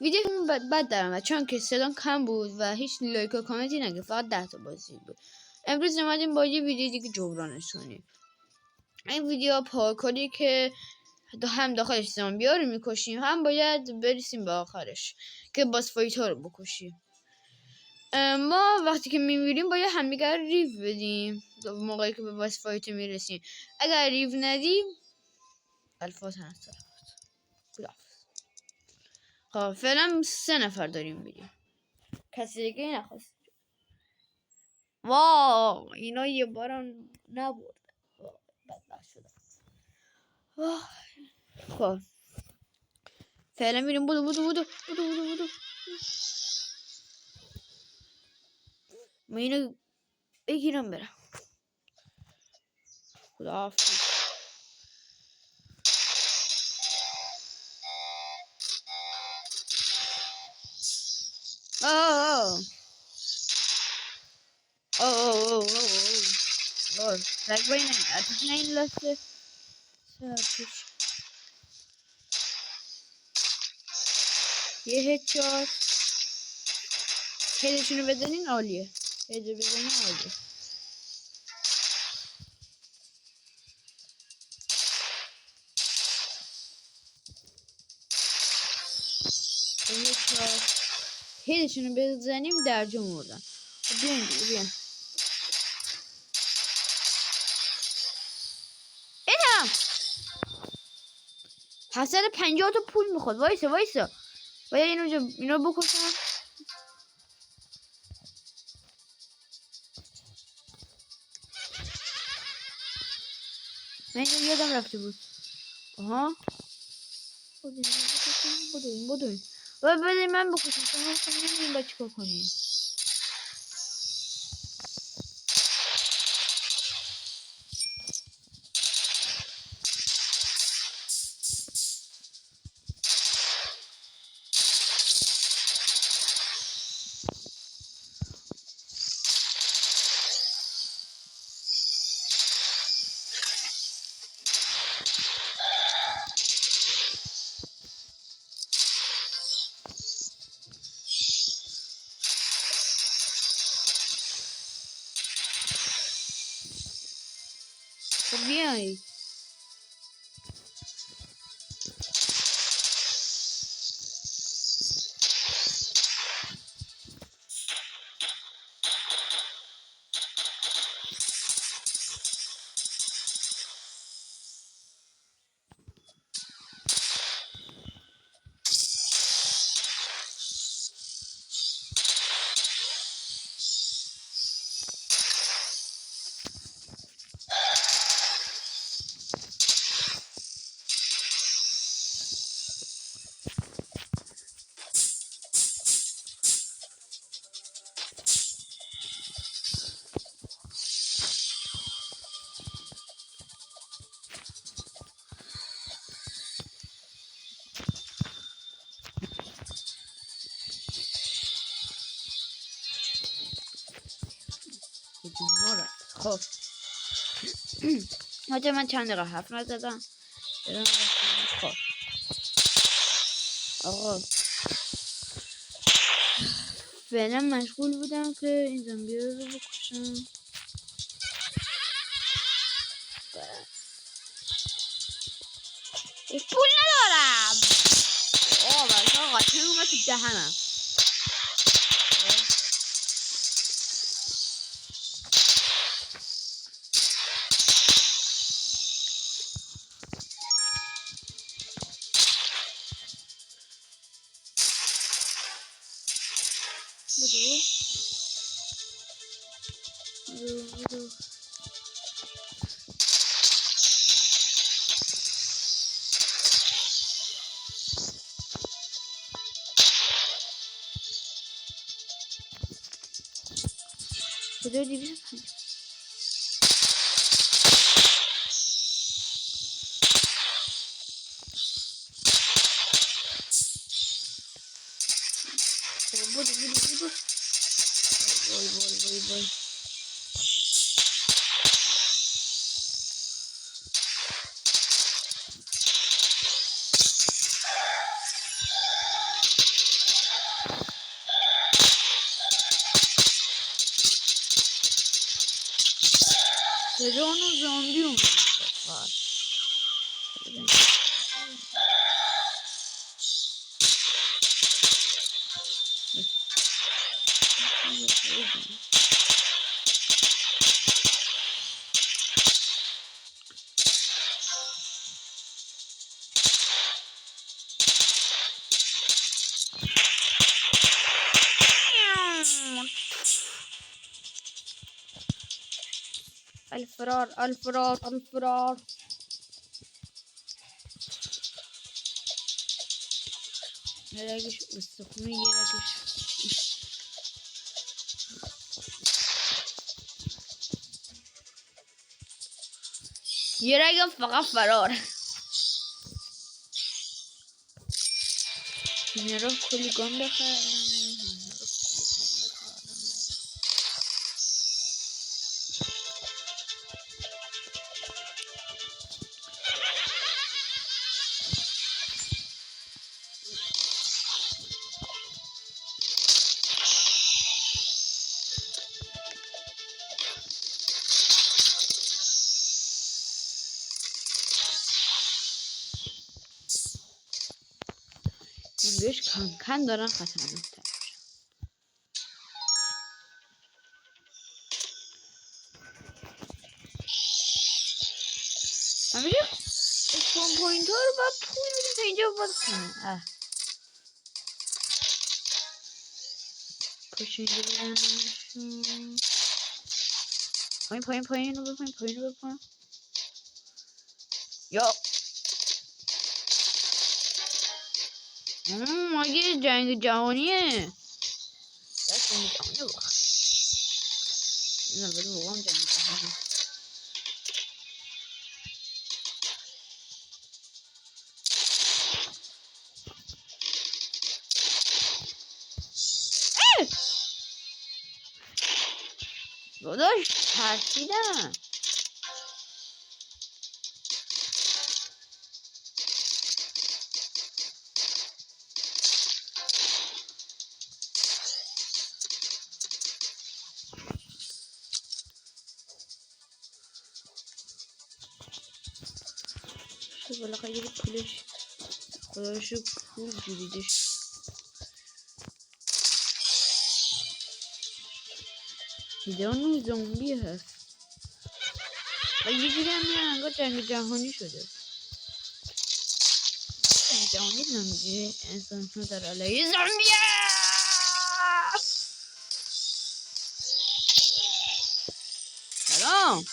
ویدیو بد در اومد چون که صدام کم بود و هیچ لایک و کامنتی نگرفت، فقط 10 تا بازدید بود. امروز اومدیم با یه ویدیو دیگه جبرانش کنیم. این ویدیو پارکوری که هم داخلش زامبیا رو میکشیم، هم باید برسیم به آخرش که باس فایت ها رو بکشیم. ما وقتی که میمیریم باید همدیگر ریو بدیم موقعی که به باس فایت میرسیم. اگر ریو ندیم الفاظ هست خب فعلا 3 نفر داریم میریم، کسی دیگه نخواست. واو اینا یه بارم نبرد، بدبخت شدم. خب فعلا میریم. بودو ما اینو بگیرم برم. خداحافظ. Tak bayi na atas na yung last یه هدشات هدشونو بزنین عالیه. هدو بزنین عالیه. هدشونو بزنیم درجا مردن. بیاین دیگه بیاین. اینم 750 تا پول میخواد. وایسا باید اینو بکشم. من اینو یادم رفته بود. آها بدوین و بدین من بکشم. شما نمیدین با چیکار کنین. بیاین خب حاجه من چند دقیقه حرف نزدم. خب آقا فعلا مشغول بودم که این زنبی رو بکشم. پول ندارم. آقا قاطی اومد تو دهنم. بدو دیویز بدو وای صدان و زامبی اومد الفرار الفرار الفرار. يلاقيش بالسخونية يلاقيش. يراقب فقط فرار. نروح كل جون بخير. من بهش کانکن دارن خطرناک‌تر. همیشه اسپون پوینت ها رو باید پول بدیم تا اینجا باز کنه. پشت اینجا بزنمشون. پایین پایین پایین رو بپایین پایین رو بپایین. یا مگه جنگ جهانیه. دست جنگ جهانیه بخواه. این البته واقعا جنگ جهانیه. داداش ترسیدم. بالاخره یه پولش خدایشو پول گیریدش. دیدانو زومبی هست و یه جوری هم میرن انگار جنگ جهانی شده. جنگ جهانی زومبی انسان ها در علیه زومبی سلام.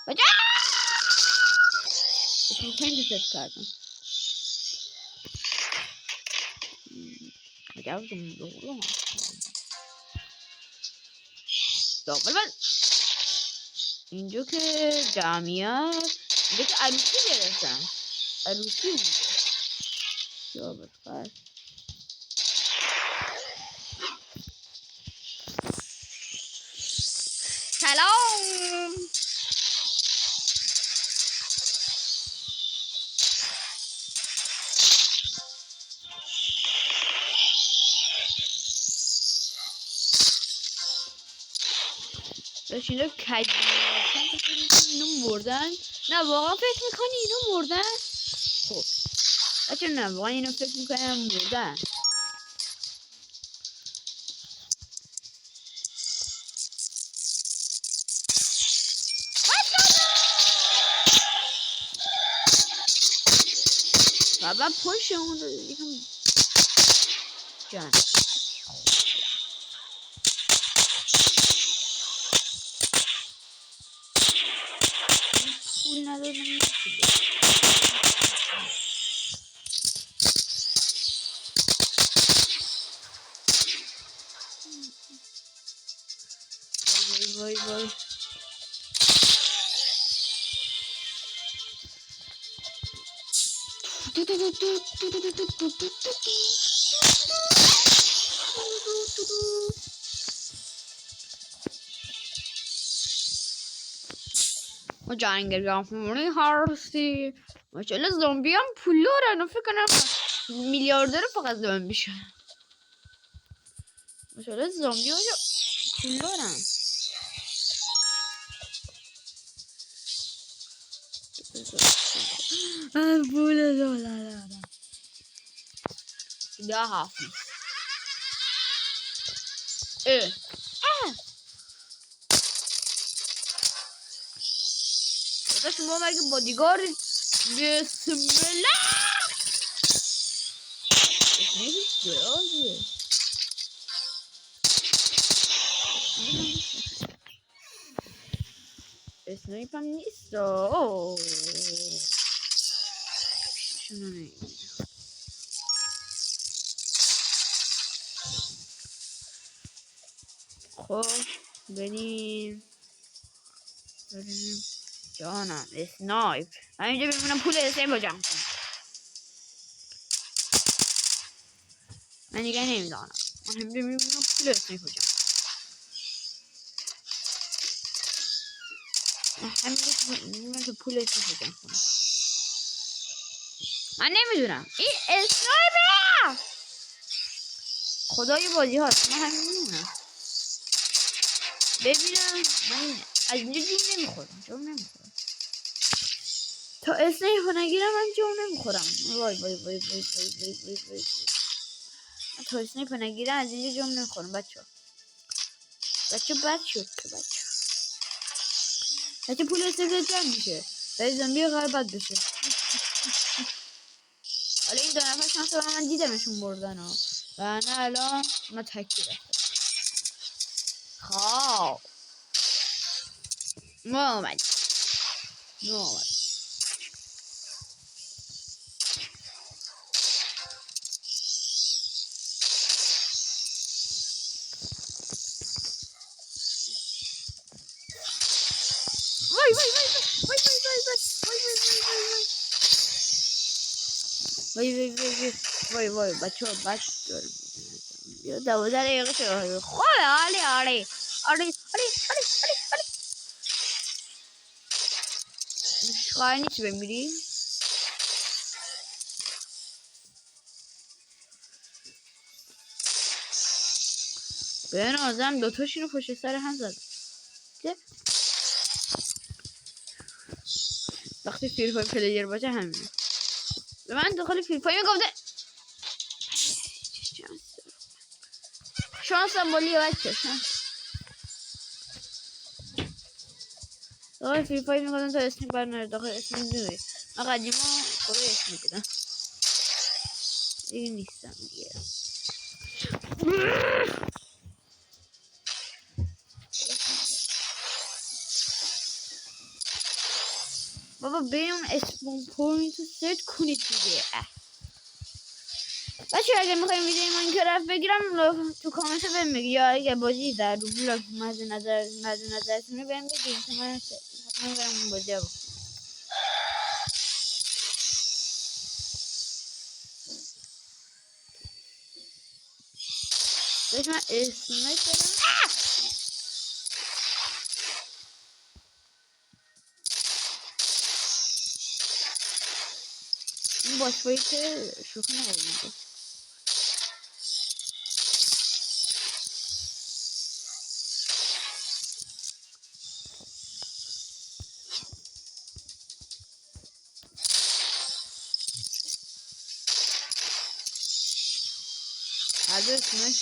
بجا اسم پنج ست کردم. مجاوزم دولو داخل بل اینجا که جمعیت اینجا که عروسی گرفتن. عروسی بوده یا بسخر. سلام. داشت اینو کجی اینو مردن. نه واقعا فکر میکنی اینو مردن؟ خب بچه نه واقعا اینو فکر میکنم مردن. بابا پشت اون رو یکم جان پول ندارم. وای وای و جنگ جهانی هستی ماشاءالله زامبی هم پولدارن فکر کنم میلیاردر فقط زامبی شد. ماشاءالله زامبی ها پولدارن. پول دارن ده حافظ شما مگه بادیگارد؟ بسم الله. نمیشه درازه اسنایپ هم نیست. شنو نمیدونم. خب بریم جانم اسنایپ. من اینجا بمونم پول اسنایپ رو جمع کنم. من دیگه نمیدانم. من اینجا بمونم پول اسنایپ رو جمع کنم. همینجا پول اسنایپ رو جمع کنم. من نمیدونم این اسنایپه خدای بازی هاست. من همین میدونم. ببینم من از اینجا جون نمیخورم. تا اسنایپ رو نگیرم من جون نمیخورم. وای وای وای وای وای وای وای وای. تا اسنایپ رو نگیرم از اینجا جون نمیخورم. بچه بد شد که بچه پول اسنایپ جمع میشه. برای زنبی قرار بد بشه. حالا این دو نفر شانس رو من دیدمشون بردن ها. و نه الان ما تکی رفتم. خواه ما اومد وای وای وای وای وای وای وای وای وای وای وای وای بچه ها بچه دارم بیا 12 دقیقه شد. خوبه آره قرار نیست بمیری. به نازم دوتاشون رو پشت سر هم زدم. وقتی فری فای پلیر باشه همینه. به من داخل فری فای میگفته شانس هم بالیه بچه. شانس داخل فری فای میگفتن تا اسمی برناره داخل اسمی دوی. من قدیما خدا اسمی بودم دیگه نیستم دیگه. بابا بریم اسپون پوینت رو ست کنید دیگه. بچه اگه میخوایم ویدیو ماینکرافت بگیرم تو کامنت رو بهم بگید یا اگه بازی در رو بلاگ مد نظرتونه بهم بگید که من حتما برم اون بازی رو بکنم. بهش من اسمش بدم. این باش که شوخی نگیرید. هر دو اسمش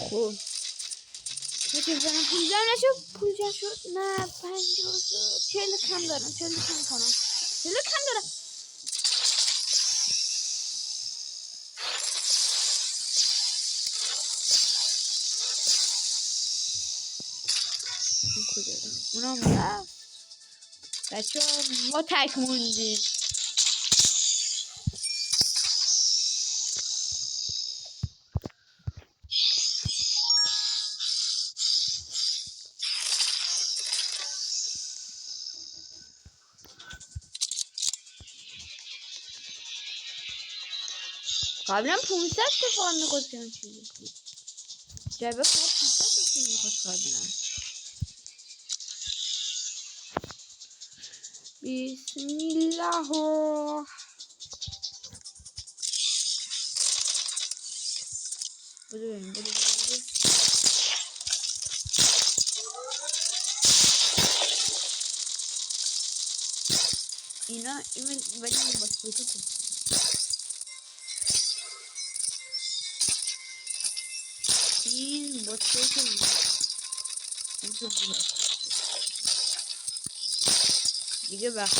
خوب بچه برم پول جمع نشد. پول جمع شد. نه 52 40 کم دارم. 40 کم کنم. 40 کم دارم. این کجا دارم؟ اونم رفت. بچه ما تک موندیم. قبلا 500 تا میخواستم چیزی بود. جبه فقط 500 تا پول میخواست قبلا. بسم الله. بده بریم. بده. اینا ولی این باسپورت خوب. این باسپورت دیگه وقت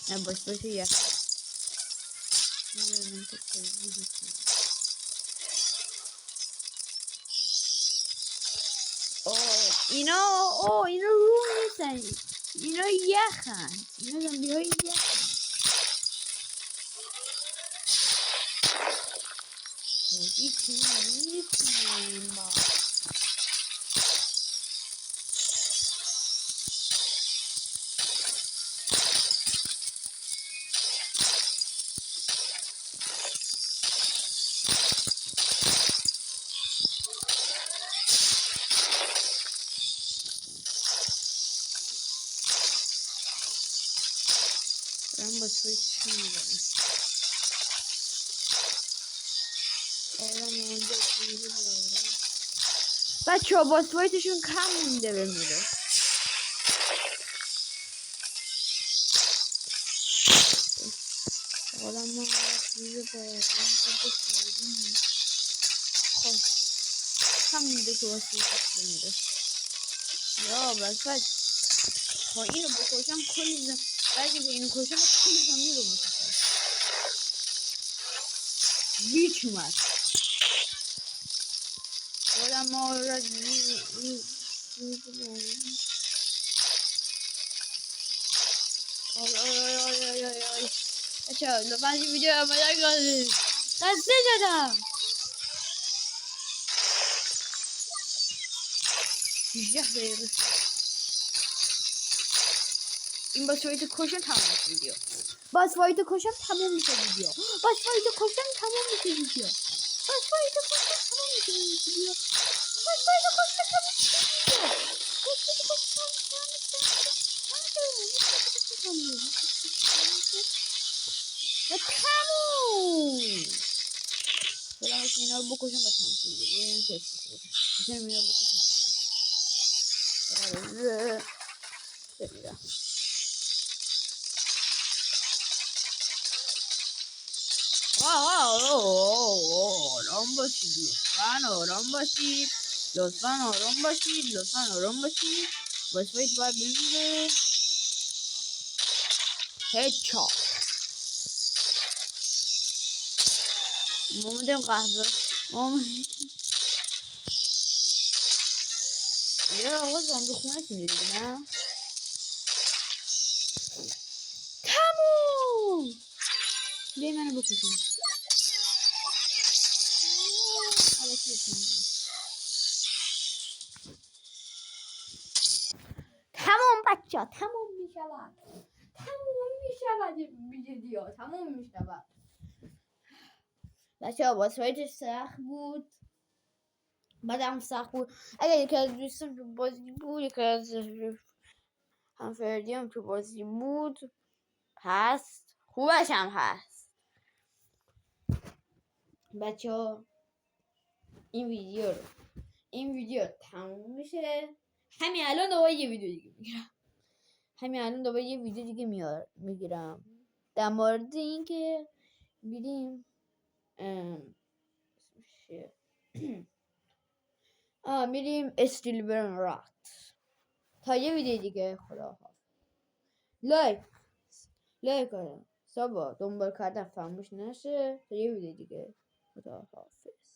نه باسپورت یه اینا رو نیستن. اینا یخن. اینا زنبی های یخن. بودی که نیستیم با دارم باسپورت چی میدونم. بچه ها باسپورتشون کم مونده بمیره. حالا ما چیز با خب کم مونده که باسپورتش بمیره. یا بس با اینو بکشم کلی بلکه به اینو کشم کلی زمین رو بکشم. بیچ اومد. حالا ما را بچه لطفا این ویدیو رو مدار کنید. خسته شدم. 18 دقیقه این باسپورت کشم تمام میشه ویدیو. باسپورت کشم تمام میشه ویدیو. باسپورت کشم تمام میشه ویدیو. باسپورت کشم تمام میشه ویدیو. باسپورت کشم تمام میشه ویدیو. تموم. برای اینکه اینا رو بکشم با تمام شد. این تست بود. میتونم اینا بکشم. بمیرم. آرام باشید لطفاً. آرام باشید لطفاً. آرام باشید لطفاً. آرام باشید. باسپورت باید بمیره. هدشات. مامودم قهوه. یه آقا زنگ خونه تیم دیگه نه. تموم. بیا منو بکشیم. تمام بچه ها تمام می شود. تمام می شود ویدیو. تمام می شود بچه ها. باسپورتش سخت بود. بعدم سخت بود. اگر یکی از دوستان تو بازی بود، یکی از همفردی هم تو بازی بود، پس خوبش هم هست. بچه ها این ویدیو تموم میشه. همین الان دوباره یه ویدیو دیگه میگیرم. میگیرم در مورد اینکه بریم اسمش چیه؟ میریم استیل رات. تا یه ویدیو دیگه، خدا لایک کنم سابا دنبال کردن فراموش نشه. تا یه ویدیو دیگه، خدا حافظ.